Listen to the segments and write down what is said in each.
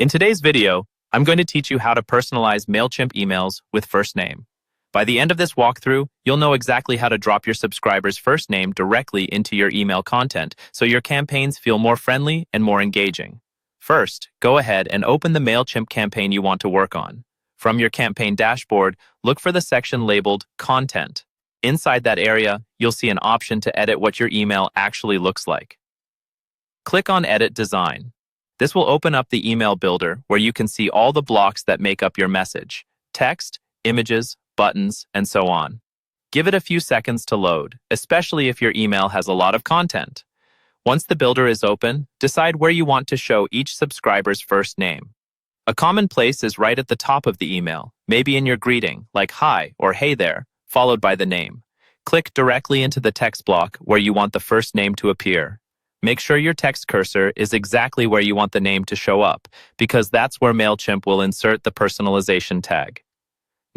In today's video, I'm going to teach you how to personalize Mailchimp emails with first name. By the end of this walkthrough, you'll know exactly how to drop your subscriber's first name directly into your email content so your campaigns feel more friendly and more engaging. First, go ahead and open the Mailchimp campaign you want to work on. From your campaign dashboard, look for the section labeled Content. Inside that area, you'll see an option to edit what your email actually looks like. Click on Edit Design. This will open up the email builder where you can see all the blocks that make up your message: text, images, buttons, and so on. Give it a few seconds to load, especially if your email has a lot of content. Once the builder is open, decide where you want to show each subscriber's first name. A common place is right at the top of the email, maybe in your greeting, like "Hi" or "Hey there," followed by the name. Click directly into the text block where you want the first name to appear. Make sure your text cursor is exactly where you want the name to show up, because that's where Mailchimp will insert the personalization tag.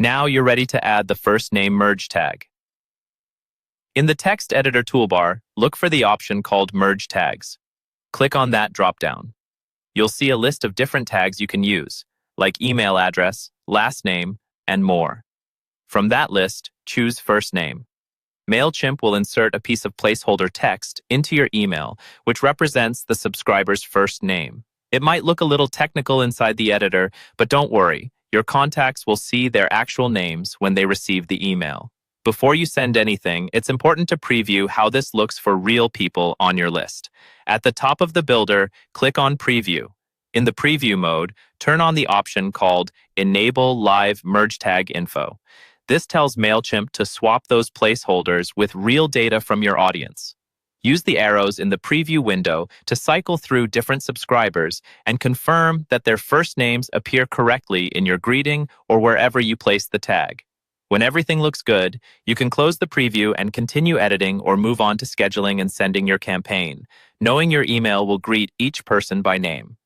Now you're ready to add the first name merge tag. In the text editor toolbar, look for the option called Merge Tags. Click on that dropdown. You'll see a list of different tags you can use, like email address, last name, and more. From that list, choose first name. Mailchimp will insert a piece of placeholder text into your email, which represents the subscriber's first name. It might look a little technical inside the editor, but don't worry. Your contacts will see their actual names when they receive the email. Before you send anything, it's important to preview how this looks for real people on your list. At the top of the builder, click on Preview. In the preview mode, turn on the option called Enable Live Merge Tag Info. This tells Mailchimp to swap those placeholders with real data from your audience. Use the arrows in the preview window to cycle through different subscribers and confirm that their first names appear correctly in your greeting or wherever you place the tag. When everything looks good, you can close the preview and continue editing or move on to scheduling and sending your campaign, knowing your email will greet each person by name.